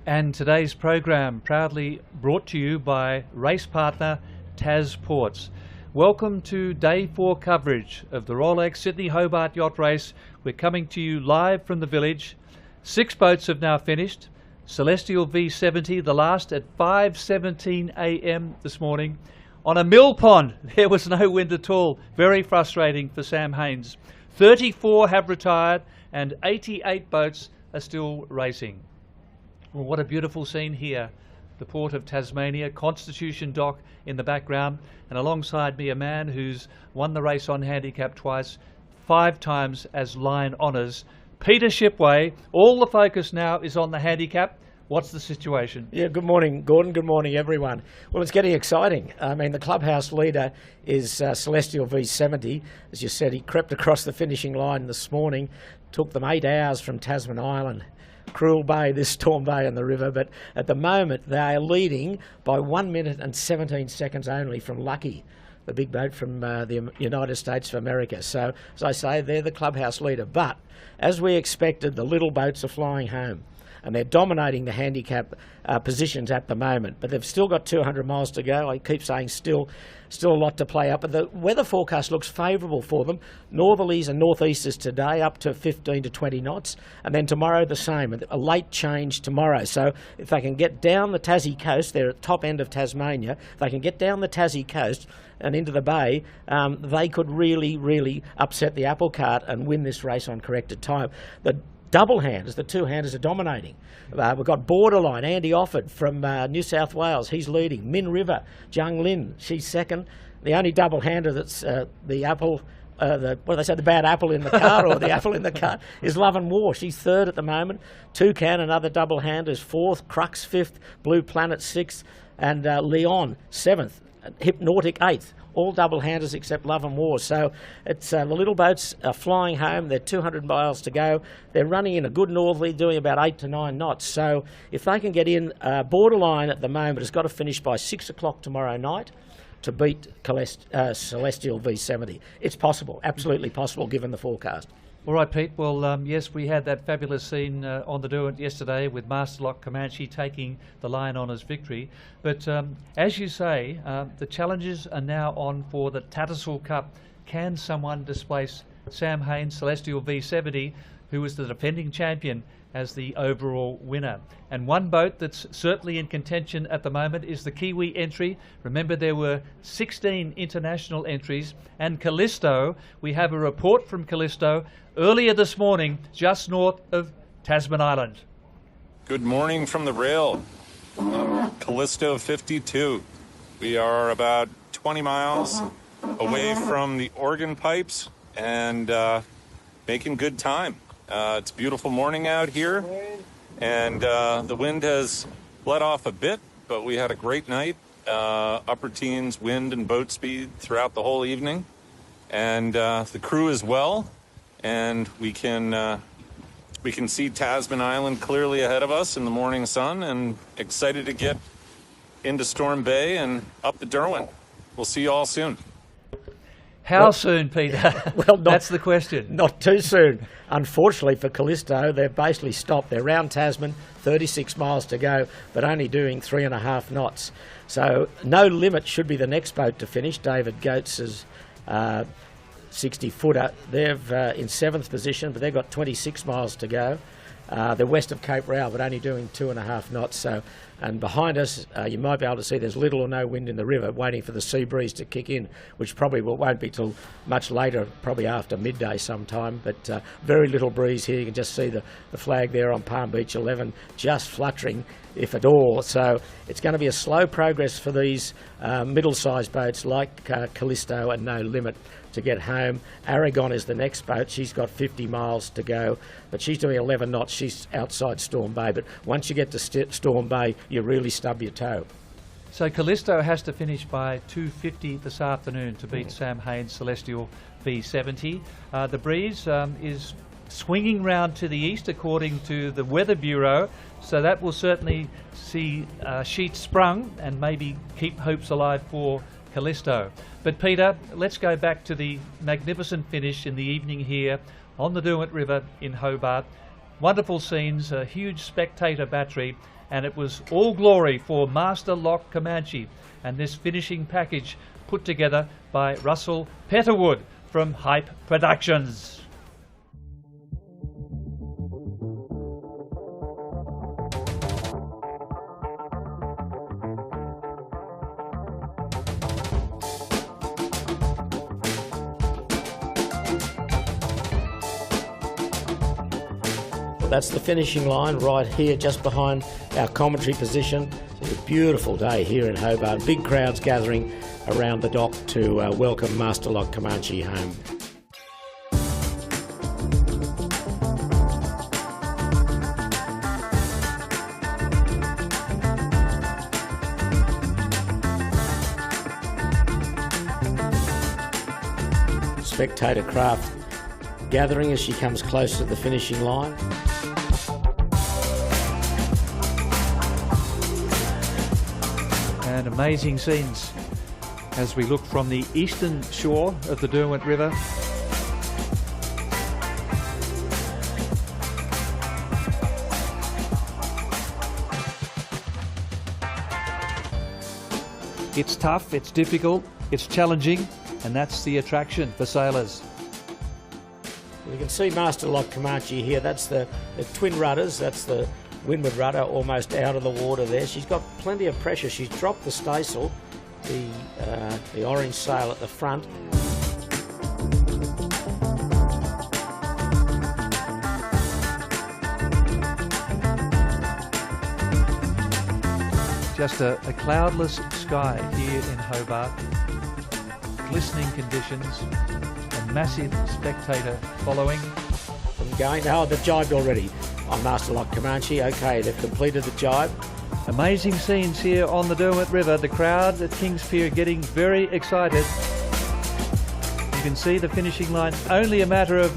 And today's program proudly brought to you by race partner Tas Ports. Welcome to Day 4 coverage of the Rolex Sydney Hobart Yacht Race. We're coming to you live from the village. 6 boats have now finished. Celestial V70, the last at 5:17 a.m. this morning. On a mill pond, there was no wind at all. Very frustrating for Sam Haynes. 34 have retired and 88 boats are still racing. Well, what a beautiful scene here. The port of Tasmania, Constitution Dock in the background, and alongside me a man who's won the race on handicap twice, 5 times as line honours. Peter Shipway. All the focus now is on the handicap. What's the situation? Yeah, good morning, Gordon. Good morning, everyone. Well, it's getting exciting. I mean, the clubhouse leader is Celestial V70. As you said, he crept across the finishing line this morning. Took them 8 hours from Tasman Island. Cruel Bay, this Storm Bay and the river, but at the moment they are leading by 1 minute and 17 seconds only from Lucky, the big boat from the United States of America. So, as I say, they're the clubhouse leader. But, as we expected, the little boats are flying home. And they're dominating the handicap positions at the moment. But they've still got 200 miles to go. I keep saying still a lot to play up. But the weather forecast looks favourable for them. Northerlies and northeasters today up to 15 to 20 knots. And then tomorrow the same. A late change tomorrow. So if they can get down the Tassie coast, they're at the top end of Tasmania. If they can get down the Tassie coast and into the bay, they could really upset the apple cart and win this race on corrected time. The double-handers, the two-handers are dominating. We've got Borderline, Andy Offord from New South Wales, he's leading. Min River, Jung Lin, she's second. The only double-hander that's the apple, the bad apple in the cart or the apple in the cart is Love and War. She's third at the moment. Toucan, another double-hander, is fourth. Crux fifth. Blue Planet sixth. And Leon seventh. Hypnotic eighth. All double-handers except Love and War. So it's the little boats are flying home. They're 200 miles to go. They're running in a good northerly, doing about 8 to 9 knots. So if they can get in, Borderline at the moment has got to finish by 6 o'clock tomorrow night to beat Celestial V70. It's possible, absolutely possible, given the forecast. All right, Pete. Well, yes, we had that fabulous scene on the Do It yesterday with Masterlock Comanche taking the line honours victory. But as you say, the challenges are now on for the Tattersall Cup. Can someone displace Sam Haynes, Celestial V70, who was the defending champion, as the overall winner? And one boat that's certainly in contention at the moment is the Kiwi entry. Remember, there were 16 international entries, and Callisto, we have a report from Callisto earlier this morning, just north of Tasman Island. Good morning from the rail. Callisto 52. We are about 20 miles away from the organ pipes and making good time. It's a beautiful morning out here, and the wind has let off a bit, but we had a great night. Upper teens wind and boat speed throughout the whole evening, and the crew is well, and we can see Tasman Island clearly ahead of us in the morning sun, and excited to get into Storm Bay and up the Derwent. We'll see you all soon. How soon, Peter? Well, that's the question. Not too soon. Unfortunately for Callisto, they've basically stopped. They're round Tasman, 36 miles to go, but only doing 3.5 knots. So No Limit should be the next boat to finish. David Goats's 60-footer. They're in 7th position, but they've got 26 miles to go. They're west of Cape Rao, but only doing 2.5 knots. So, and behind us, you might be able to see there's little or no wind in the river, waiting for the sea breeze to kick in, which probably won't be till much later, probably after midday sometime. But very little breeze here. You can just see the flag there on Palm Beach 11, just fluttering, if at all. So it's going to be a slow progress for these middle-sized boats like Callisto and No Limit to get home. Aragon is the next boat. She's got 50 miles to go, but she's doing 11 knots. She's outside Storm Bay, but once you get to Storm Bay, you really stub your toe. So Callisto has to finish by 2:50 this afternoon to beat Sam Haynes' Celestial V70. The breeze is swinging round to the east according to the Weather Bureau, so that will certainly see sheets sprung and maybe keep hopes alive for Callisto. But Peter, let's go back to the magnificent finish in the evening here on the Derwent River in Hobart. Wonderful scenes, a huge spectator battery, and it was all glory for Master Lock Comanche and this finishing package put together by Russell Petterwood from Hype Productions. That's the finishing line right here, just behind our commentary position. It's a beautiful day here in Hobart. Big crowds gathering around the dock to welcome Master Lock Comanche home. Spectator craft gathering as she comes close to the finishing line. And amazing scenes as we look from the eastern shore of the Derwent River. It's tough, it's difficult, it's challenging, and that's the attraction for sailors. You can see Master Lock Comanche here. That's the twin rudders. That's the windward rudder almost out of the water there. She's got plenty of pressure. She's dropped the staysail, the orange sail at the front. Just a cloudless sky here in Hobart, glistening conditions, a massive spectator following. I'm going, they've jibed already on Master Lock Comanche. Okay, they've completed the jibe. Amazing scenes here on the Derwent River. The crowd at Kings Pier getting very excited. You can see the finishing line only a matter of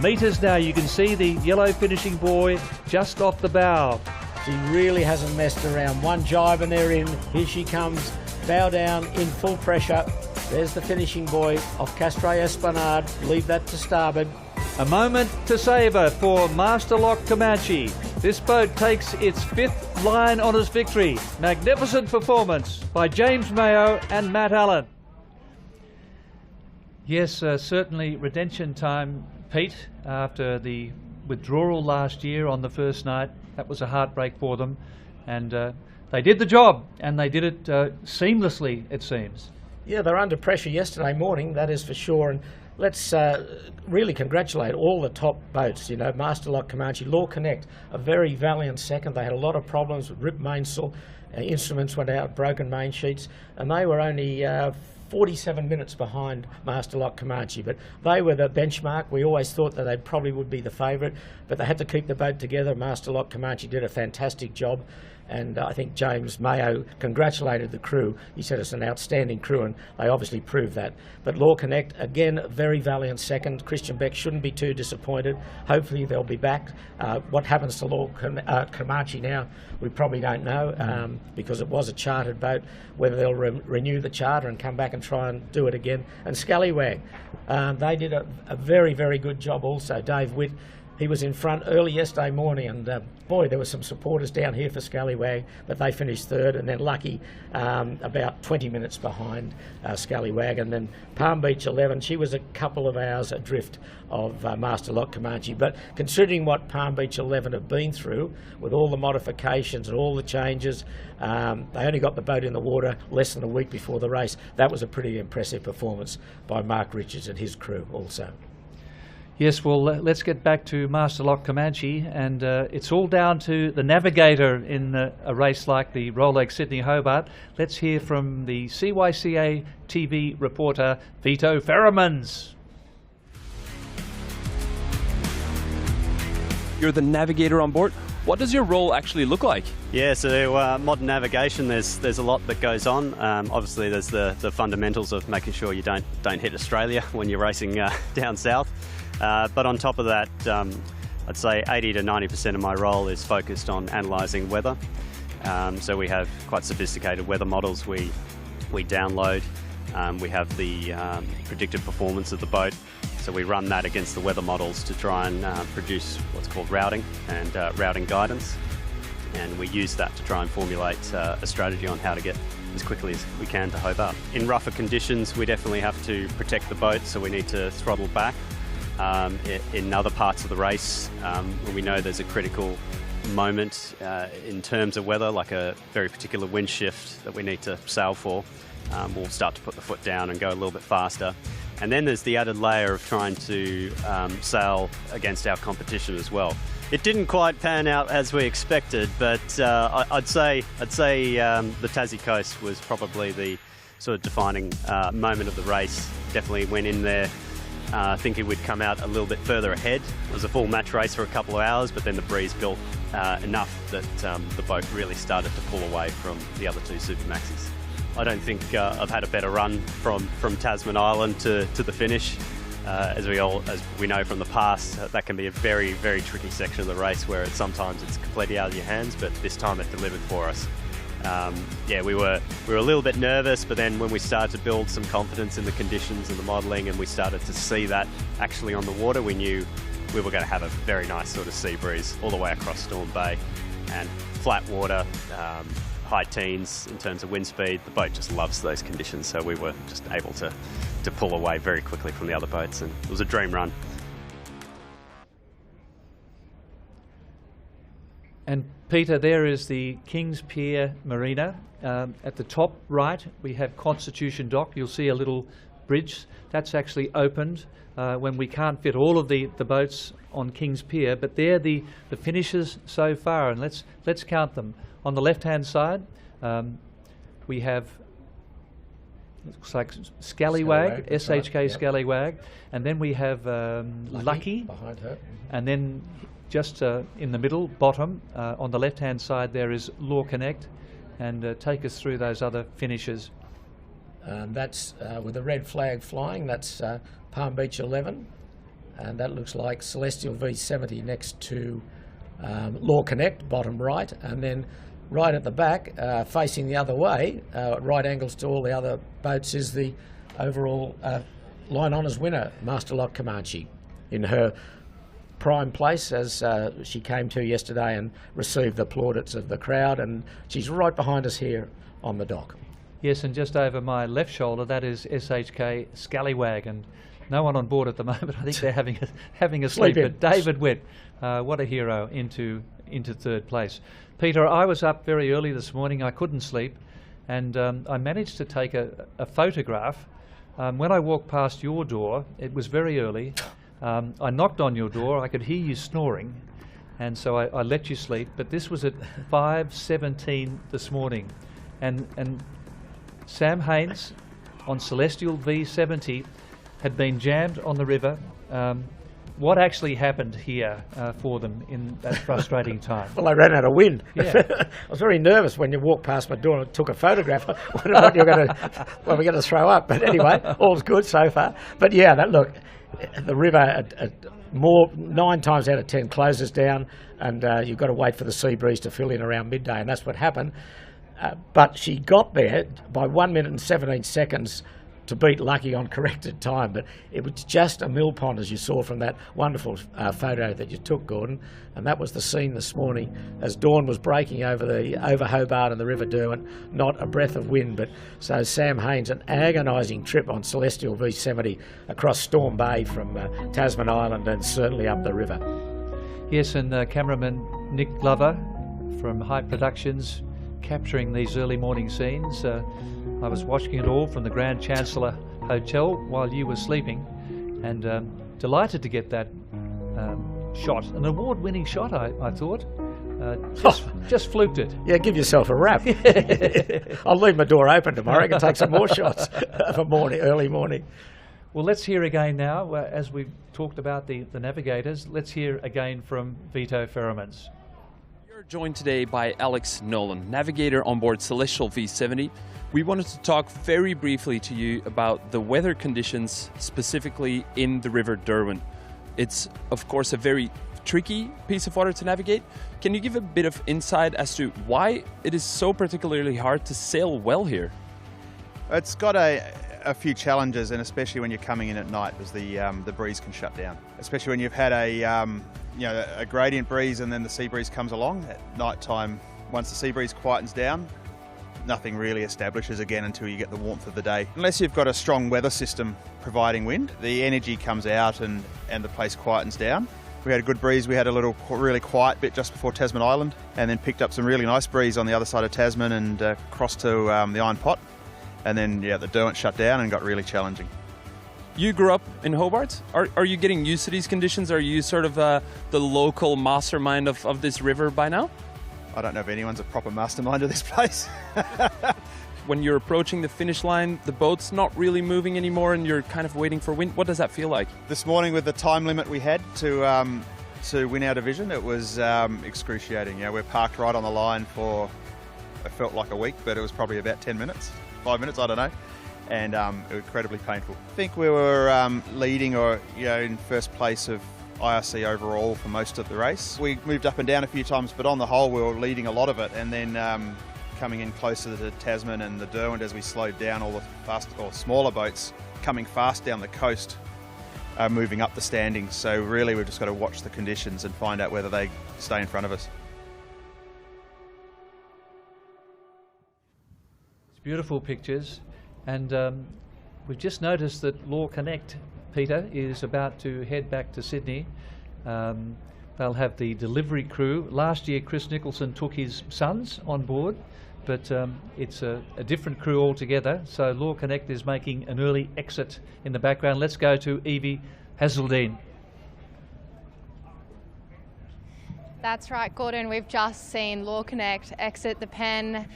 metres now. You can see the yellow finishing buoy just off the bow. She really hasn't messed around. One jibe and they're in. Here she comes, bow down in full pressure. There's the finishing buoy off Castro Esplanade. Leave that to starboard. A moment to savour for Master Lock Comanche. This boat takes its 5th Lion Honours victory. Magnificent performance by James Mayo and Matt Allen. Yes, certainly redemption time, Pete, after the withdrawal last year on the first night. That was a heartbreak for them, and they did the job, and they did it seamlessly, it seems. Yeah, they're under pressure yesterday morning, that is for sure. And let's really congratulate all the top boats, you know, Master Lock Comanche, Law Connect, a very valiant second. They had a lot of problems with ripped mainsail, instruments went out, broken main sheets, and they were only 47 minutes behind Master Lock Comanche, but they were the benchmark. We always thought that they probably would be the favourite, but they had to keep the boat together. Master Lock Comanche did a fantastic job, and I think James Mayo congratulated the crew. He said it's an outstanding crew, and they obviously proved that. But Law Connect, again, very valiant second. Christian Beck shouldn't be too disappointed. Hopefully they'll be back. What happens to Law Comanche now, we probably don't know, because it was a chartered boat, whether they'll renew the charter and come back and try and do it again. And Scallywag, they did a very, very good job also. Dave Witt, he was in front early yesterday morning, and boy, there were some supporters down here for Scallywag, but they finished third, and then Lucky about 20 minutes behind Scallywag, and then Palm Beach 11, she was a couple of hours adrift of Master Lock Comanche. But considering what Palm Beach 11 have been through, with all the modifications and all the changes, they only got the boat in the water less than a week before the race. That was a pretty impressive performance by Mark Richards and his crew also. Yes, well, let's get back to Master Lock Comanche, and it's all down to the navigator in a race like the Rolex Sydney Hobart. Let's hear from the CYCA TV reporter, Vito Ferromans. You're the navigator on board. What does your role actually look like? Yeah, so modern navigation, there's a lot that goes on. Obviously, there's the fundamentals of making sure you don't hit Australia when you're racing down south. But on top of that, I'd say 80 to 90% of my role is focused on analysing weather. So we have quite sophisticated weather models we download. We have the predicted performance of the boat. So we run that against the weather models to try and produce what's called routing and routing guidance. and we use that to try and formulate a strategy on how to get as quickly as we can to Hobart. In rougher conditions, we definitely have to protect the boat, so we need to throttle back. In other parts of the race, when we know there's a critical moment in terms of weather, like a very particular wind shift that we need to sail for, we'll start to put the foot down and go a little bit faster. And then there's the added layer of trying to sail against our competition as well. It didn't quite pan out as we expected, but I'd say the Tassie coast was probably the sort of defining moment of the race. Definitely went in there thinking we'd come out a little bit further ahead. It was a full match race for a couple of hours, but then the breeze built enough that the boat really started to pull away from the other two Supermaxis. I don't think I've had a better run from Tasman Island to the finish. As we know from the past, that can be a very, very tricky section of the race where sometimes it's completely out of your hands, but this time it delivered for us. Yeah, we were a little bit nervous, but then when we started to build some confidence in the conditions and the modelling, and we started to see that actually on the water, we knew we were going to have a very nice sort of sea breeze all the way across Storm Bay, and flat water, high teens in terms of wind speed. The boat just loves those conditions, so we were just able to pull away very quickly from the other boats, and it was a dream run. And Peter, there is the Kings Pier Marina. At the top right, we have Constitution Dock. You'll see a little bridge. That's actually opened when we can't fit all of the boats on Kings Pier, but they're the finishes so far, and let's count them. On the left-hand side, we have, looks like Scallywag, SHK right, Scallywag, and then we have Lucky behind her, and then just in the middle, bottom, on the left-hand side, there is Law Connect, and take us through those other finishes. That's with the red flag flying, that's Palm Beach 11, and that looks like Celestial V70 next to Law Connect, bottom right, and then right at the back, facing the other way, right angles to all the other boats, is the overall line honours winner, Master Lock Comanche, in her prime place, as she came to yesterday and received the plaudits of the crowd, and she's right behind us here on the dock. Yes, and just over my left shoulder, that is SHK Scallywag, and no one on board at the moment. I think they're having a sleep. But David Witt, what a hero, into third place. Peter, I was up very early this morning. I couldn't sleep, and I managed to take a photograph. When I walked past your door, it was very early. I knocked on your door. I could hear you snoring, and so I let you sleep. But this was at 5:17 this morning, and Sam Haynes on Celestial V70 had been jammed on the river. What actually happened here for them in that frustrating time? Well, they ran out of wind. Yeah. I was very nervous when you walked past my door and took a photograph. I wondered what you're going to, well, we're going to throw up. But anyway, all's good so far. But yeah, look, the river 9 times out of 10 closes down, and you've got to wait for the sea breeze to fill in around midday, and that's what happened. But she got there by 1 minute and 17 seconds to beat Lucky on corrected time, but it was just a mill pond, as you saw from that wonderful photo that you took, Gordon, and that was the scene this morning as dawn was breaking over Hobart and the River Derwent. Not a breath of wind, but so Sam Haynes, an agonising trip on Celestial V70 across Storm Bay from Tasman Island and certainly up the river. Yes, and cameraman Nick Glover from Hype Productions capturing these early morning scenes. I was watching it all from the Grand Chancellor Hotel while you were sleeping, and delighted to get that shot, an award-winning shot, I thought. Just fluked it. Yeah, give yourself a wrap. I'll leave my door open tomorrow. I can take some more shots for early morning. Well, let's hear again now, as we've talked about the navigators, let's hear again from Vito Ferromans. You're joined today by Alex Nolan, navigator on board Celestial V70. We wanted to talk very briefly to you about the weather conditions, specifically in the River Derwent. It's, of course, a very tricky piece of water to navigate. Can you give a bit of insight as to why it is so particularly hard to sail well here? It's got a a few challenges, and especially when you're coming in at night, because the breeze can shut down. Especially when you've had a gradient breeze and then the sea breeze comes along at night time. Once the sea breeze quietens down, nothing really establishes again until you get the warmth of the day. Unless you've got a strong weather system providing wind, the energy comes out and the place quietens down. We had a good breeze. We had a really quiet bit just before Tasman Island, and then picked up some really nice breeze on the other side of Tasman and crossed to the Iron Pot. And then, the Derwent shut down and got really challenging. You grew up in Hobart. Are you getting used to these conditions? Are you sort of the local mastermind of this river by now? I don't know if anyone's a proper mastermind of this place. When you're approaching the finish line, the boat's not really moving anymore and you're kind of waiting for wind. What does that feel like? This morning, with the time limit we had to win our division, it was excruciating. We're parked right on the line for, it felt like a week, but it was probably about 10 minutes, 5 minutes, I don't know. And it was incredibly painful. I think we were leading or in first place of IRC overall for most of the race. We moved up and down a few times, but on the whole we were leading a lot of it, and then coming in closer to Tasman and the Derwent as we slowed down, all the smaller boats coming fast down the coast moving up the standings. So really we've just got to watch the conditions and find out whether they stay in front of us. It's beautiful pictures, and we've just noticed that Law Connect, Peter, is about to head back to Sydney. They'll have the delivery crew. Last year Chris Nicholson took his sons on board, but it's a different crew altogether. So Law Connect is making an early exit in the background. Let's go to Evie Hazeldine. That's right, Gordon. We've just seen Law Connect exit the pen.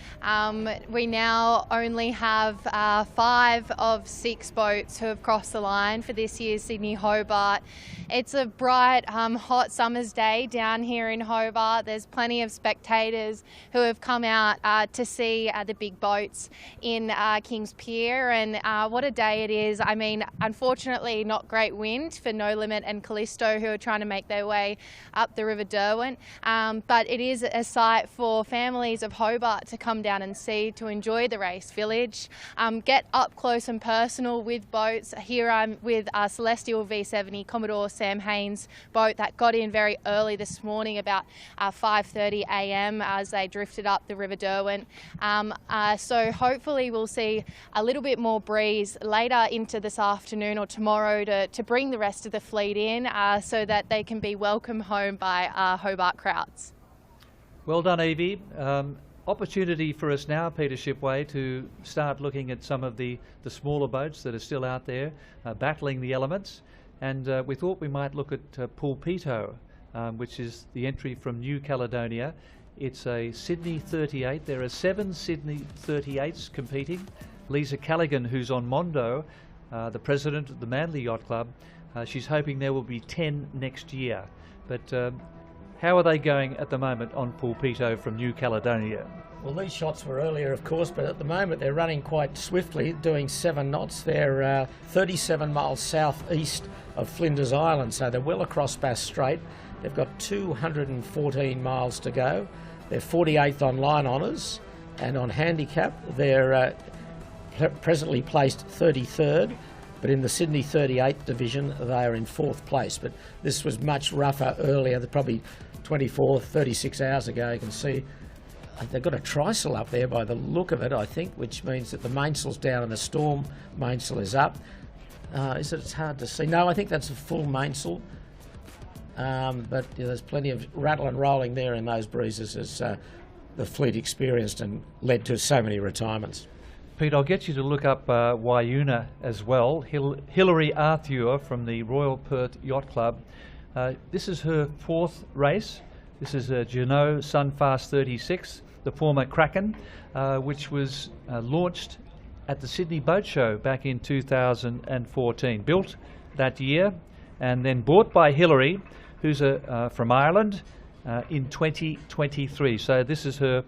We now only have 5 of 6 boats who have crossed the line for this year's Sydney Hobart. It's a bright, hot summer's day down here in Hobart. There's plenty of spectators who have come out to see the big boats in Kings Pier, and what a day it is. I mean, unfortunately not great wind for No Limit and Callisto, who are trying to make their way up the River Derwent. But it is a sight for families of Hobart to come down and see, to enjoy the race village, get up close and personal with boats. Here I'm with Celestial V70 Commodore Sam Haynes boat that got in very early this morning, about 5:30 a.m. as they drifted up the River Derwent. So hopefully we'll see a little bit more breeze later into this afternoon or tomorrow to bring the rest of the fleet in so that they can be welcomed home by Hobart crowds. Well done, Evie. Opportunity for us now, Peter Shipway, to start looking at some of the smaller boats that are still out there battling the elements, and we thought we might look at Pulpito, which is the entry from New Caledonia. It's a Sydney 38. There are 7 Sydney 38s competing. Lisa Callaghan, who's on Mondo, the president of the Manly Yacht Club, she's hoping there will be 10 next year. But how are they going at the moment on Pulpito from New Caledonia? Well, these shots were earlier, of course, but at the moment they're running quite swiftly, doing 7 knots. They're 37 miles southeast of Flinders Island, so they're well across Bass Strait. They've got 214 miles to go. They're 48th on line honours, and on handicap they're presently placed 33rd. But in the Sydney 38 division, they are in 4th place. But this was much rougher earlier, probably 24, 36 hours ago. You can see they've got a trysail up there by the look of it, I think, which means that the mainsail's down and the storm mainsail is up. It's hard to see. No, I think that's a full mainsail. But there's plenty of rattle and rolling there in those breezes as the fleet experienced and led to so many retirements. Pete, I'll get you to look up Wayuna as well. Hilary Arthur from the Royal Perth Yacht Club. This is her 4th race. This is a Jeanneau Sunfast 36, the former Kraken, which was launched at the Sydney Boat Show back in 2014. Built that year and then bought by Hilary, who's from Ireland, in 2023. So this is her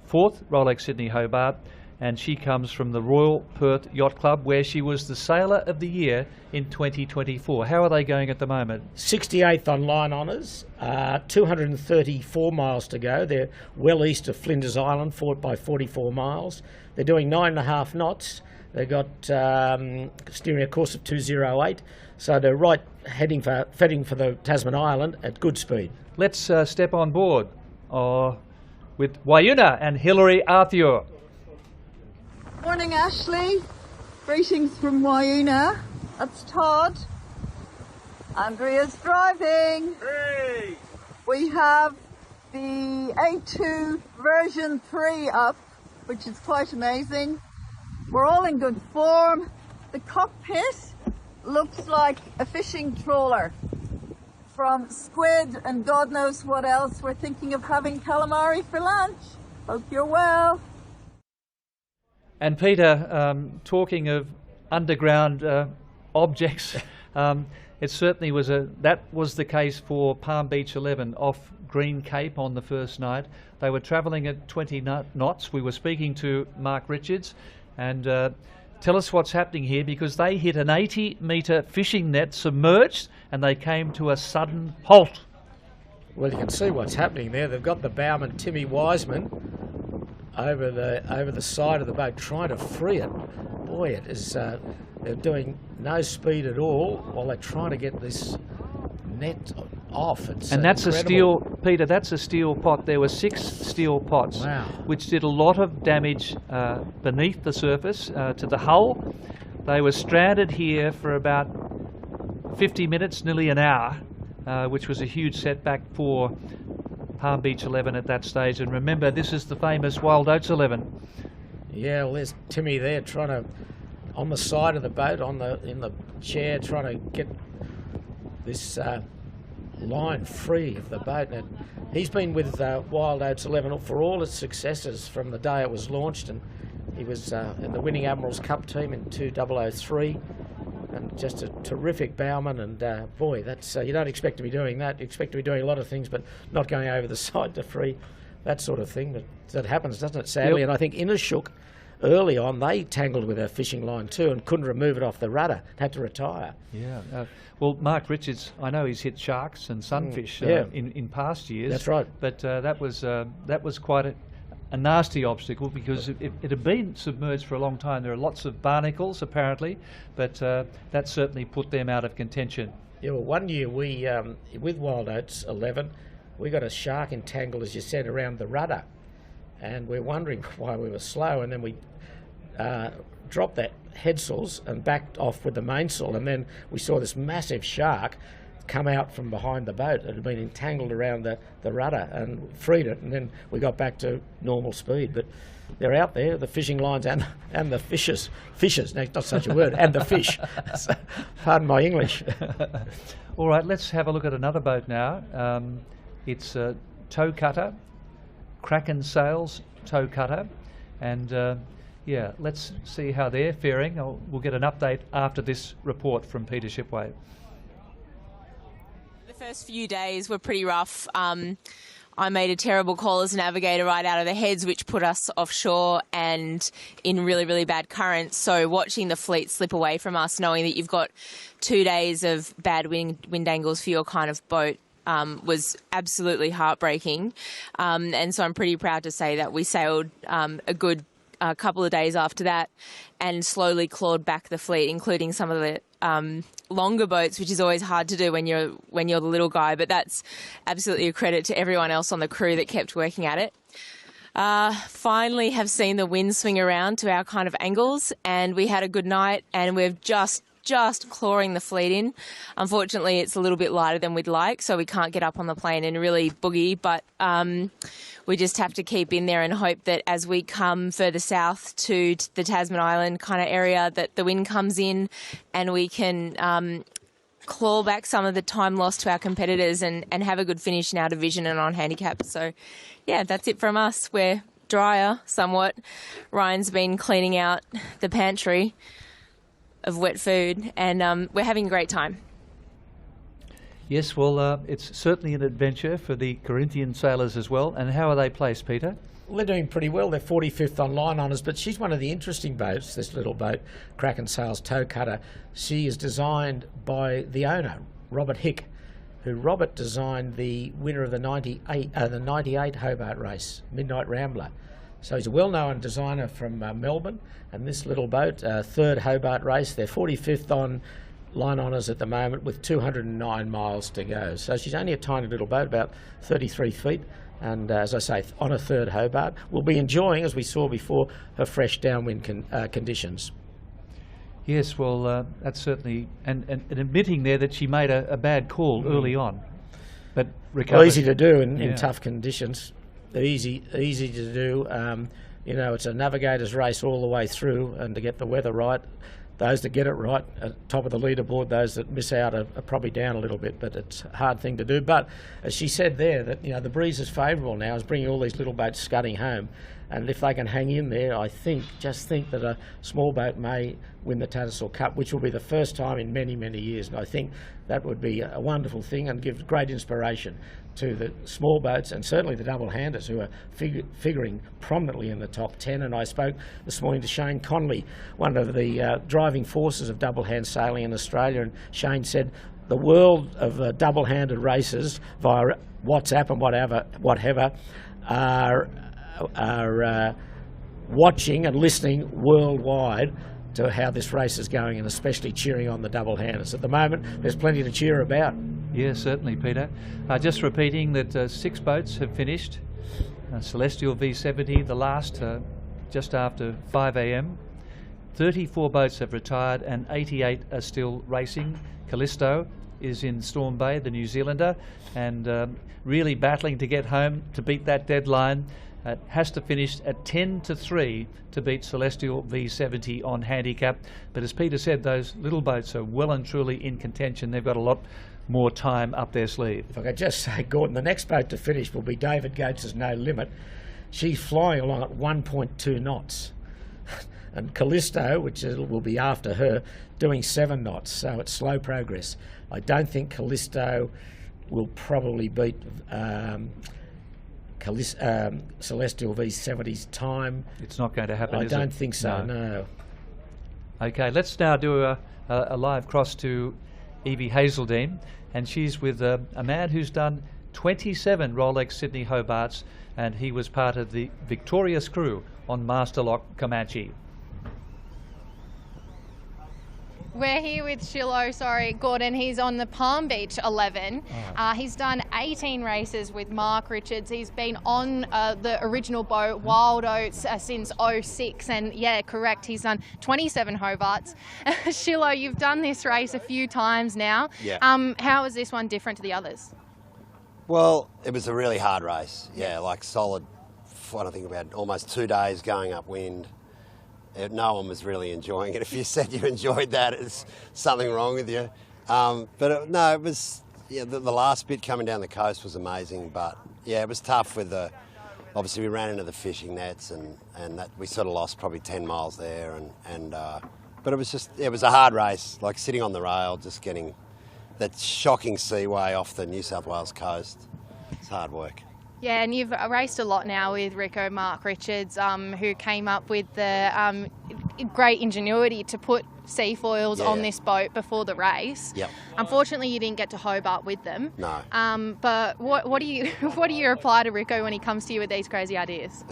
4th Rolex Sydney Hobart, and she comes from the Royal Perth Yacht Club, where she was the Sailor of the Year in 2024. How are they going at the moment? 68th on line honours, 234 miles to go. They're well east of Flinders Island, fought by 44 miles. They're doing 9.5 knots. They got steering a course of 208, so they're heading for the Tasman Island at good speed. Let's step on board with Wayuna and Hilary Arthur. Morning, Ashley. Greetings from Wayuna. That's Todd. Andrea's driving. Hey! We have the A2 version 3 up, which is quite amazing. We're all in good form. The cockpit looks like a fishing trawler. From squid and God knows what else. We're thinking of having calamari for lunch. Hope you're well. And Peter, talking of underground objects, it certainly was that was the case for Palm Beach 11 off Green Cape on the first night. They were travelling at 20 knots. We were speaking to Mark Richards, and tell us what's happening here, because they hit an 80-metre fishing net submerged and they came to a sudden halt. Well, you can see what's happening there. They've got the bowman Timmy Wiseman over the side of the boat trying to free it. Boy, it is they're doing no speed at all while they're trying to get this net off. It's and that's incredible. a steel, Peter, that's a steel pot. There were 6 steel pots, Wow. which did a lot of damage beneath the surface to the hull. They were stranded here for about 50 minutes, nearly an hour, which was a huge setback for Palm Beach 11 at that stage. And remember, this is the famous Wild Oats 11. Yeah, well, there's Timmy there trying to, on the side of the boat, in the chair, trying to get this line free of the boat. And he's been with Wild Oats 11 for all its successes from the day it was launched, and he was in the winning Admirals Cup team in 2003, and just a terrific bowman. And boy, that's you don't expect to be doing that. You expect to be doing a lot of things, but not going over the side to free, that sort of thing. But that happens, doesn't it, sadly? Yep. And I think Innishook, early on, they tangled with a fishing line too and couldn't remove it off the rudder, had to retire. Yeah. Well, Mark Richards, I know he's hit sharks and sunfish yeah. in past years. That's right. But that was quite a nasty obstacle, because it had been submerged for a long time. There are lots of barnacles apparently, but that certainly put them out of contention. Yeah, well, one year we, with Wild Oats 11, we got a shark entangled, as you said, around the rudder, and we're wondering why we were slow, and then we dropped that headsails and backed off with the mainsail, and then we saw this massive shark come out from behind the boat. It had been entangled around the rudder, and freed it, and then we got back to normal speed. But they're out there, the fishing lines and the fishes, no, not such a word, and the fish. So, pardon my English. All right, let's have a look at another boat now. It's a tow cutter, Kraken Sails tow cutter, and yeah, let's see how they're faring. We'll get an update after this report from Peter Shipway. The first few days were pretty rough. I made a terrible call as a navigator right out of the heads, which put us offshore and in really, really bad currents. So watching the fleet slip away from us, knowing that you've got 2 days of bad wind angles for your kind of boat, was absolutely heartbreaking. And so I'm pretty proud to say that we sailed a good couple of days after that and slowly clawed back the fleet, including some of the longer boats, which is always hard to do when you're the little guy, but that's absolutely a credit to everyone else on the crew that kept working at it. Finally have seen the wind swing around to our kind of angles, and we had a good night, and we've just clawing the fleet in. Unfortunately, it's a little bit lighter than we'd like, so we can't get up on the plane and really boogie, but we just have to keep in there and hope that as we come further south to the Tasman Island kind of area, that the wind comes in and we can claw back some of the time lost to our competitors and have a good finish in our division and on handicap. So, yeah, that's it from us. We're drier somewhat. Ryan's been cleaning out the pantry of wet food, and we're having a great time. Yes, well, it's certainly an adventure for the Corinthian sailors as well. And how are they placed, Peter? Well, they're doing pretty well. They're 45th on line honours, but she's one of the interesting boats, this little boat, Kraken Sails tow cutter. She is designed by the owner, Robert Hick, who Robert designed the winner of the 98 Hobart Race, Midnight Rambler. So he's a well-known designer from Melbourne, and this little boat, third Hobart race, they're 45th on line honours at the moment with 209 miles to go. So she's only a tiny little boat, about 33 feet, and as I say, on a third Hobart. We'll be enjoying, as we saw before, her fresh downwind conditions. Yes, well, that's certainly, and admitting there that she made a bad call early on, but recovered. Well, easy to do in tough conditions. Easy to do. You know, it's a navigator's race all the way through, and to get the weather right, those that get it right at top of the leaderboard, those that miss out are probably down a little bit, but it's a hard thing to do. But as she said there, that the breeze is favourable now, is bringing all these little boats scudding home, and if they can hang in there, I just think that a small boat may win the Tattersall Cup, which will be the first time in many, many years, and I think that would be a wonderful thing and give great inspiration to the small boats and certainly the double-handers who are figuring prominently in the top 10. And I spoke this morning to Shane Conley, one of the driving forces of double-hand sailing in Australia, and Shane said the world of double-handed races via WhatsApp and whatever are watching and listening worldwide to how this race is going, and especially cheering on the double-handers. At the moment, there's plenty to cheer about. Yes, certainly, Peter. Just repeating that 6 boats have finished. Celestial V70, the last, just after 5 a.m. 34 boats have retired and 88 are still racing. Callisto is in Storm Bay, the New Zealander, and really battling to get home to beat that deadline. It has to finish at 10-3 to beat Celestial V70 on handicap. But as Peter said, those little boats are well and truly in contention. They've got a lot more time up their sleeve. If I could just say, Gordon, the next boat to finish will be David Gates' No Limit. She's flying along at 1.2 knots. And Callisto, which will be after her, doing 7 knots. So it's slow progress. I don't think Callisto will probably beat Celestial V70's time. It's not going to happen, I don't think so, no. Okay, let's now do a live cross to Evie Hazeldine, and she's with a man who's done 27 Rolex Sydney Hobarts, and he was part of the victorious crew on Masterlock Comanche. We're here with Gordon. He's on the Palm Beach 11. He's done 18 races with Mark Richards. He's been on the original boat, Wild Oats, since 06. And yeah, correct, he's done 27 Hobarts. Shilo, you've done this race a few times now. Yeah. How is this one different to the others? Well, it was a really hard race. Yeah, like solid, I think about almost 2 days going upwind. No one was really enjoying it. If you said you enjoyed that, it's something wrong with you. No, it was, yeah, the last bit coming down the coast was amazing, but yeah, it was tough with obviously we ran into the fishing nets and that we sort of lost probably 10 miles there but it was a hard race, like sitting on the rail, just getting that shocking seaway off the New South Wales coast. It's hard work. Yeah, and you've raced a lot now with Rico Mark Richards, who came up with the great ingenuity to put seafoils on this boat before the race. Yep. Unfortunately, you didn't get to Hobart with them. No. But what do you reply to Rico when he comes to you with these crazy ideas?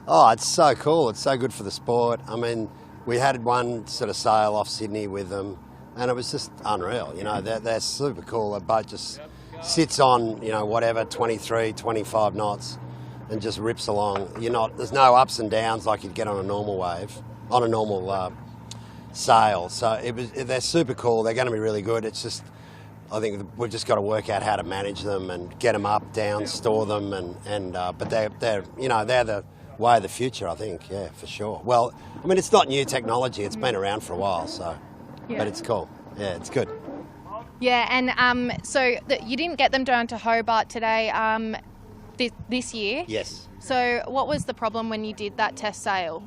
Oh, it's so cool. It's so good for the sport. I mean, we had one sort of sail off Sydney with them, and it was just unreal. You know, they're super cool. The boat just sits on, 23, 25 knots and just rips along. There's no ups and downs like you'd get on a normal wave, on a normal sail. So they're super cool. They're going to be really good. It's just, I think we've just got to work out how to manage them and get them up, down, store them, but they're the way of the future, I think. Yeah, for sure. Well, I mean, it's not new technology. It's been around for a while, but it's cool. Yeah, it's good. Yeah, and so you didn't get them down to Hobart today this year. Yes. So what was the problem when you did that test sail?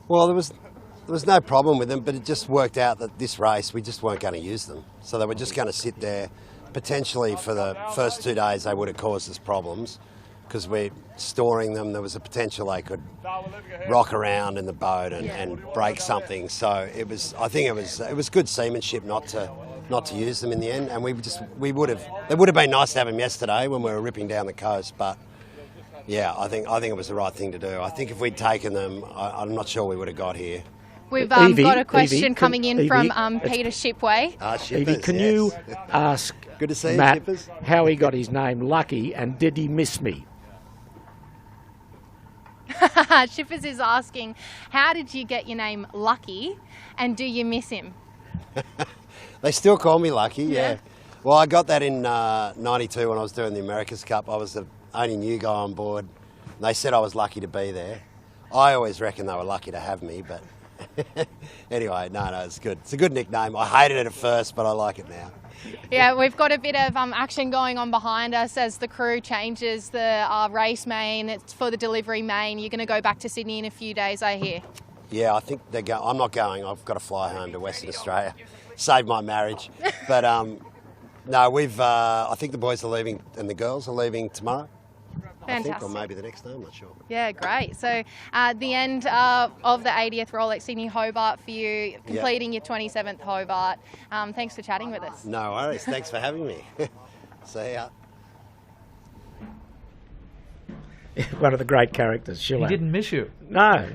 Well, there was no problem with them, but it just worked out that this race we just weren't going to use them. So they were just going to sit there. Potentially for the first 2 days they would have caused us problems because we're storing them. There was a potential they could rock around in the boat and break something. So I think it was good seamanship not to use them in the end, and it would have been nice to have them yesterday when we were ripping down the coast, but Yeah, I think it was the right thing to do. I think if we'd taken them, I'm not sure we would have got here. We've Evie, got a question Evie, coming in Evie, from Peter Shipway. Shippers, Evie, can yes. you ask Good to see you, Matt Shippers. how he got his name Lucky, and did he miss me? Shippers is asking, how did you get your name Lucky, and do you miss him? They still call me Lucky, yeah. Well, I got that in '92 when I was doing the America's Cup. I was the only new guy on board. They said I was lucky to be there. I always reckon they were lucky to have me, but anyway, no, it's good. It's a good nickname. I hated it at first, but I like it now. Yeah, we've got a bit of action going on behind us as the crew changes the race main. It's for the delivery main. You're going to go back to Sydney in a few days, I hear. Yeah, I think they're going. I'm not going. I've got to fly home to Western Australia, save my marriage. But no, I think the boys are leaving and the girls are leaving tomorrow. Fantastic. I think, or maybe the next day, I'm not sure. Yeah, great. So the end of the 80th Rolex Sydney Hobart for you, completing your 27th Hobart. Thanks for chatting with us. No worries. Thanks for having me. See ya. One of the great characters, He Schiller. didn't miss you. No.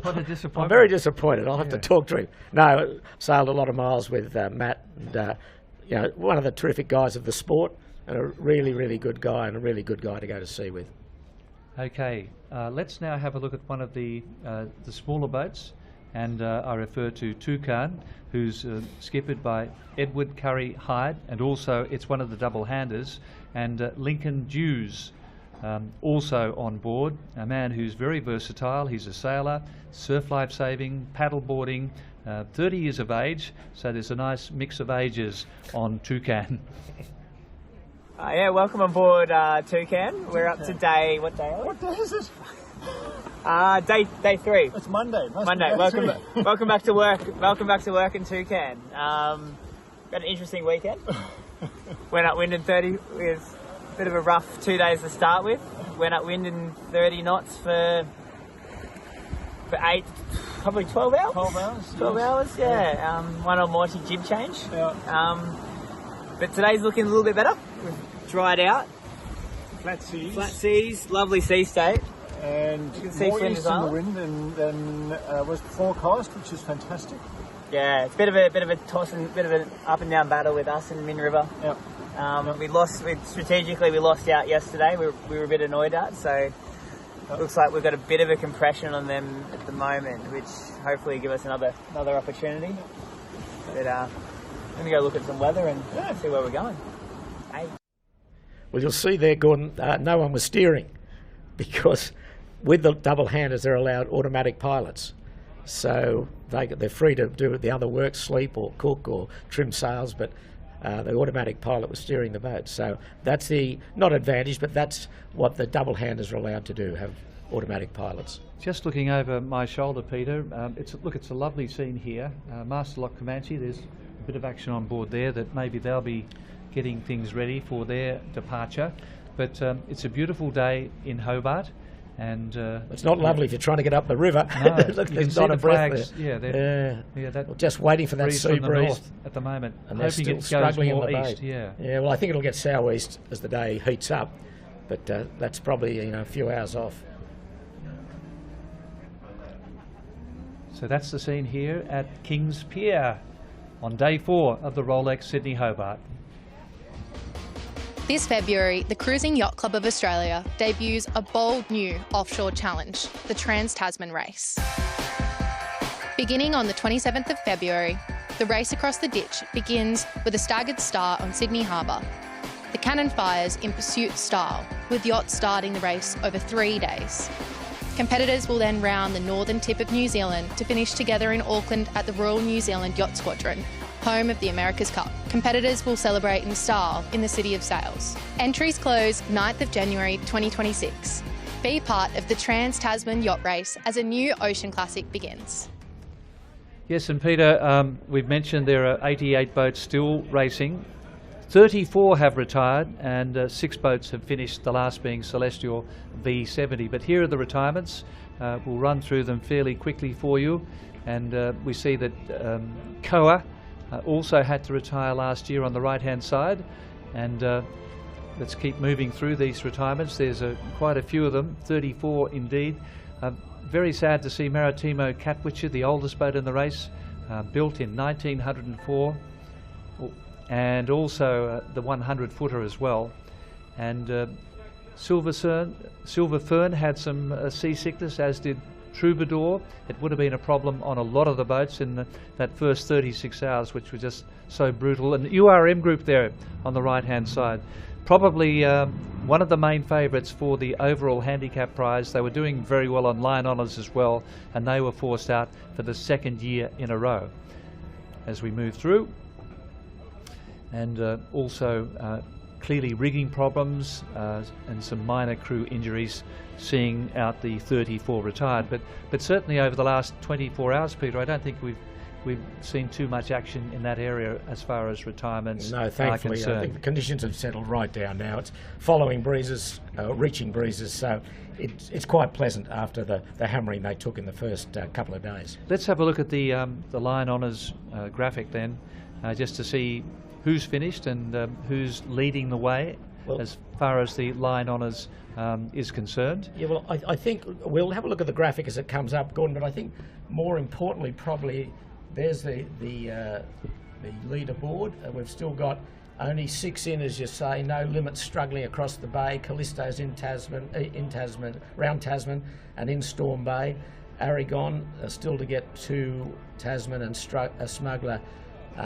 What a disappointment. I'm very disappointed. I'll have to talk to him. No, sailed a lot of miles with Matt, and one of the terrific guys of the sport, and a really, really good guy, and a really good guy to go to sea with. Okay, let's now have a look at one of the smaller boats, and I refer to Toucan, who's skippered by Edward Curry Hyde, and also it's one of the double-handers, and Lincoln Dews, also on board, a man who's very versatile. He's a sailor, surf life-saving, paddle boarding, 30 years of age, so there's a nice mix of ages on Toucan. Yeah, welcome on board Toucan. We're up to day, what day are we? What day is it? Day 3. It's Monday. Monday. Welcome back to work. Welcome back to work in Toucan. Got an interesting weekend. Went up wind in 30 with a bit of a rough 2 days to start with. Went up wind in 30 knots for 8, probably 12 hours. 12 hours. 12 hours, yeah. One on Monty jib change. Yeah. But today's looking a little bit better. We've dried out. Flat seas. Flat seas, lovely sea state. And You can see more Flinders east in the Island. wind than was forecast, which is fantastic. Yeah, it's a bit of a toss and bit of an up and down battle with us in Min River. Yep. Strategically we lost out yesterday. We were a bit annoyed at, so it looks like we've got a bit of a compression on them at the moment, which hopefully give us another opportunity. But let me go look at some weather and see where we're going. Hey. Well, you'll see there, Gordon, no one was steering, because with the double-handers they're allowed automatic pilots. So they're free to do the other work, sleep or cook or trim sails, but the automatic pilot was steering the boat. So that's the, not advantage, but that's what the double-handers are allowed to do, have automatic pilots. Just looking over my shoulder, Peter, it's a lovely scene here. Master Lock Comanche, there's a bit of action on board there that maybe they'll be getting things ready for their departure. But it's a beautiful day in Hobart. And it's not lovely if you're trying to get up the river. No, Look, you can there's see not the a breath flags. there. That just waiting for that breeze sea from the breeze north at the moment. and they're Hoping still it goes struggling in more the east. bay. Well, I think it'll get southeast as the day heats up, but that's probably a few hours off. So that's the scene here at King's Pier on day 4 of the Rolex Sydney Hobart. This February, the Cruising Yacht Club of Australia debuts a bold new offshore challenge, the Trans-Tasman Race. Beginning on the 27th of February, the race across the ditch begins with a staggered start on Sydney Harbour. The cannon fires in pursuit style, with yachts starting the race over 3 days. Competitors will then round the northern tip of New Zealand to finish together in Auckland at the Royal New Zealand Yacht Squadron, home of the America's Cup. Competitors will celebrate in style in the City of Sails. Entries close 9th of January 2026. Be part of the Trans-Tasman Yacht Race as a new ocean classic begins. Yes, and Peter, we've mentioned there are 88 boats still racing. 34 have retired and 6 boats have finished, the last being Celestial V70. But here are the retirements. We'll run through them fairly quickly for you. And we see that Koa also had to retire last year on the right-hand side. And let's keep moving through these retirements. There's quite a few of them, 34 indeed. Very sad to see Maritimo Catwitcher, the oldest boat in the race, built in 1904, and also the 100-footer as well. And Silver Fern had some seasickness, as did Troubadour. It would have been a problem on a lot of the boats in that first 36 hours, which were just so brutal. And URM Group there on the right-hand side, probably one of the main favourites for the overall handicap prize. They were doing very well on line honours as well, and they were forced out for the second year in a row. As we move through, and also clearly rigging problems and some minor crew injuries, seeing out the 34 retired. But certainly over the last 24 hours, Peter, I don't think we've seen too much action in that area as far as retirements No, thankfully, are concerned. I think the conditions have settled right down now. It's following breezes, reaching breezes, so it's quite pleasant after the hammering they took in the first couple of days. Let's have a look at the line honours graphic then, just to see who's finished and who's leading the way as far as the line honours is concerned. Yeah, well, I think we'll have a look at the graphic as it comes up, Gordon, but I think more importantly probably there's the leaderboard. We've still got only 6 in, as you say. No Limit struggling across the bay. Callisto's in Tasman, round Tasman, and in Storm Bay. Aragon still to get to Tasman, and Smuggler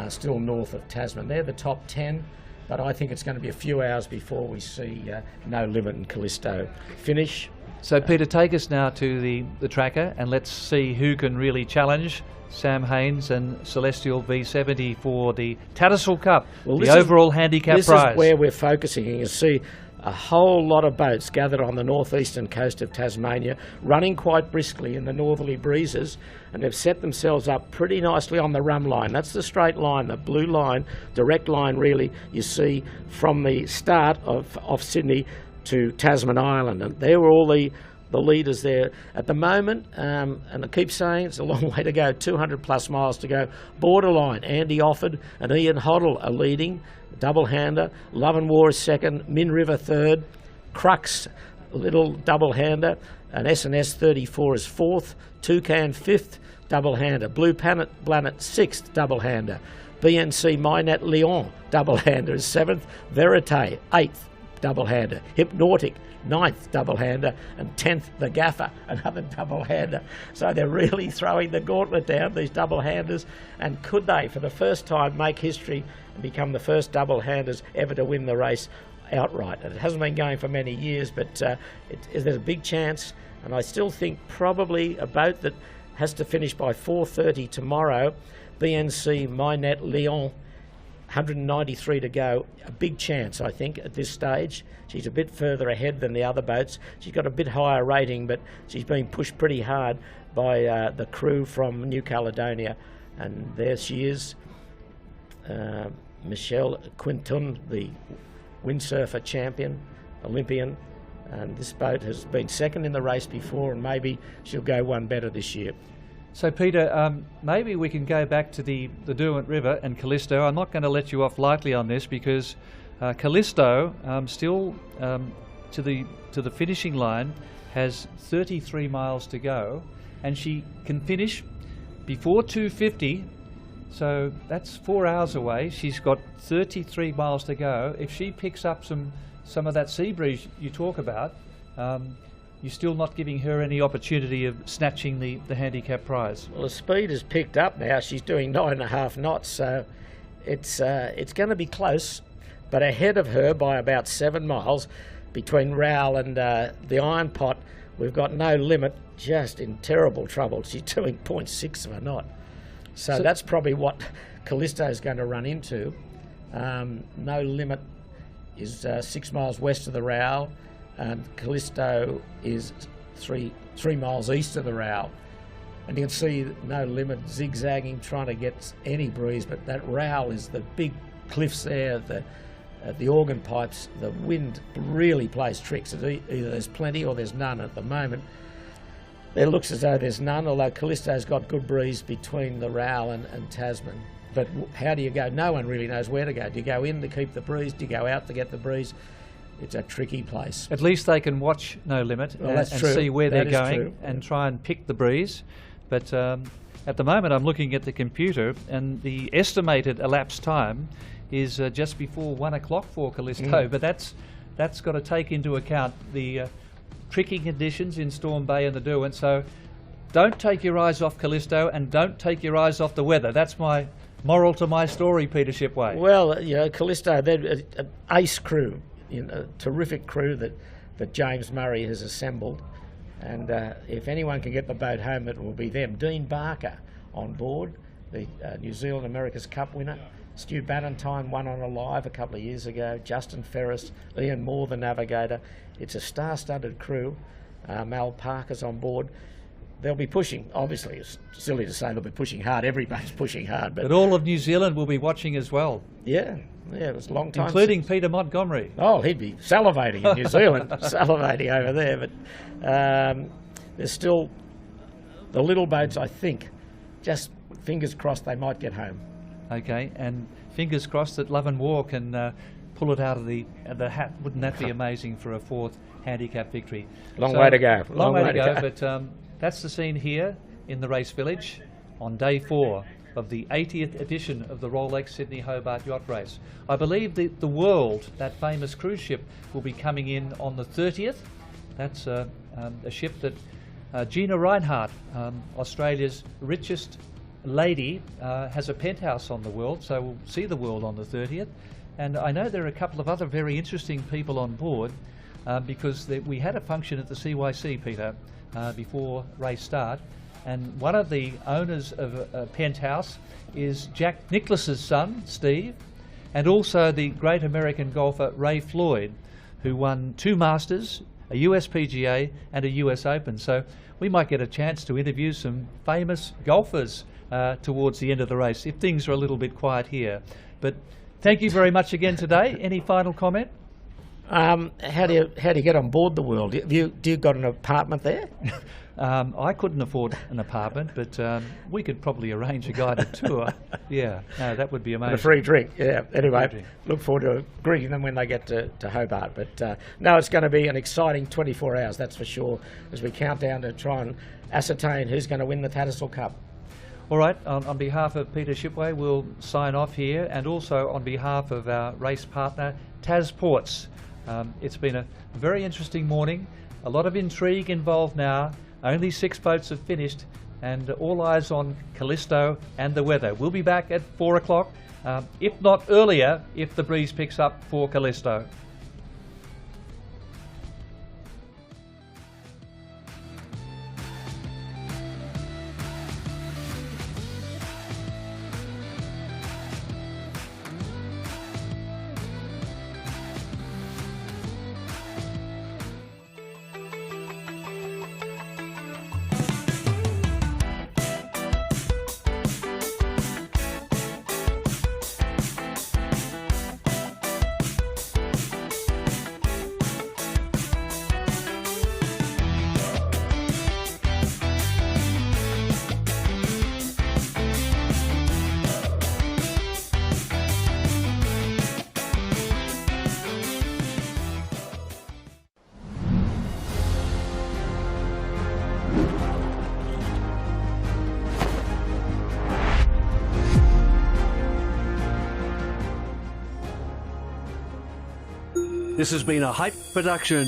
still north of Tasman. They're the top 10, but I think it's going to be a few hours before we see No Limit and Callisto finish. So Peter, take us now to the tracker, and let's see who can really challenge Sam Haynes and Celestial V70 for the Tattersall Cup, the overall handicap prize. This is where we're focusing. You see a whole lot of boats gathered on the northeastern coast of Tasmania, running quite briskly in the northerly breezes, and they've set themselves up pretty nicely on the rum line. That's the straight line, the blue line, direct line really, you see from the start of Sydney to Tasman Island. And there were all the leaders there at the moment, and I keep saying it's a long way to go, 200 plus miles to go. Borderline, Andy Offord and Ian Hoddle are leading, double-hander. Love and War is second, Min River third, Crux, little double-hander, and S&S 34 is fourth, Toucan fifth, double-hander, Blue Planet sixth, double-hander, BNC Mynet Lyon, double-hander is seventh, Verite eighth, double-hander, Hypnotic ninth, double-hander, and 10th the Gaffer, another double-hander. So they're really throwing the gauntlet down, these double-handers, and could they for the first time make history and become the first double-handers ever to win the race outright? And it hasn't been going for many years, but there's a big chance, and I still think probably a boat that has to finish by 4:30 tomorrow, BNC Mynet Lyon, 193 to go, a big chance I think at this stage. She's a bit further ahead than the other boats. She's got a bit higher rating, but she's been pushed pretty hard by the crew from New Caledonia. And there she is, Michelle Quinton, the windsurfer champion, Olympian. And this boat has been second in the race before, and maybe she'll go one better this year. So Peter, maybe we can go back to the Derwent River and Callisto. I'm not going to let you off lightly on this, because Callisto still to the finishing line has 33 miles to go, and she can finish before 2:50. So that's 4 hours away. She's got 33 miles to go. If she picks up some of that sea breeze you talk about, you're still not giving her any opportunity of snatching the handicap prize. Well, the speed has picked up now. She's doing 9.5 knots, so it's going to be close, but ahead of her by about 7 miles between Rowell and the Iron Pot. We've got No Limit, just in terrible trouble. She's doing 0.6 of a knot. So that's probably what Callisto's going to run into. No Limit is 6 miles west of the Rowell, and Callisto is three miles east of the Rowell. And you can see No Limit zigzagging, trying to get any breeze, but that Rowell is the big cliffs there, the organ pipes. The wind really plays tricks. Either there's plenty or there's none at the moment. It looks as though there's none, although Callisto's got good breeze between the Rowell and Tasman. But how do you go? No one really knows where to go. Do you go in to keep the breeze? Do you go out to get the breeze? it's a tricky place. At least they can watch No Limit Well, and true. see where That they're is going true. and try and pick the breeze. But at the moment I'm looking at the computer, and the estimated elapsed time is just before 1 o'clock for Callisto, but that's got to take into account the tricky conditions in Storm Bay and the Derwent. So don't take your eyes off Callisto and don't take your eyes off the weather. That's my moral to my story, Peter Shipway. Well, you know, Callisto, they're an ace crew, you know, a terrific crew that James Murray has assembled. And if anyone can get the boat home, it will be them. Dean Barker on board, the New Zealand America's Cup winner. Stu Ballantyne won on Alive a couple of years ago. Justin Ferris, Ian Moore, the navigator. It's a star-studded crew. Mal Parker's on board. They'll be pushing, obviously, it's silly to say they'll be pushing hard. Everybody's pushing hard. But all of New Zealand will be watching as well. Yeah, it was a long time. Including Peter Montgomery. Oh, he'd be salivating in New Zealand, salivating over there. But there's still the little boats, I think, just fingers crossed they might get home. Okay, and fingers crossed that Love and War can pull it out of the hat. Wouldn't that be amazing for a fourth handicap victory? Long way to go. Long way to go, but that's the scene here in the Race Village on day 4 of the 80th edition of the Rolex Sydney Hobart Yacht Race. I believe the World, that famous cruise ship, will be coming in on the 30th. That's a ship that Gina Reinhardt, Australia's richest lady, has a penthouse on the World, so we'll see the World on the 30th. And I know there are a couple of other very interesting people on board because we had a function at the CYC, Peter, before race start, and one of the owners of a penthouse is Jack Nicklaus's son, Steve, and also the great American golfer Ray Floyd, who won 2 Masters, a US PGA and a US Open. So we might get a chance to interview some famous golfers towards the end of the race, if things are a little bit quiet here. But thank you very much again today. Any final comment? How do you get on board the World? Do you got an apartment there? I couldn't afford an apartment, but we could probably arrange a guided tour. Yeah, no, that would be amazing. And a free drink, yeah. Anyway, look forward to greeting them when they get to Hobart. But no, it's going to be an exciting 24 hours, that's for sure, as we count down to try and ascertain who's going to win the Tattersall Cup. All right, on behalf of Peter Shipway, we'll sign off here, and also on behalf of our race partner, Tas Ports. It's been a very interesting morning, a lot of intrigue involved now. Only 6 boats have finished, and all eyes on Callisto and the weather. We'll be back at 4 o'clock, if not earlier, if the breeze picks up for Callisto. This has been a Hype production.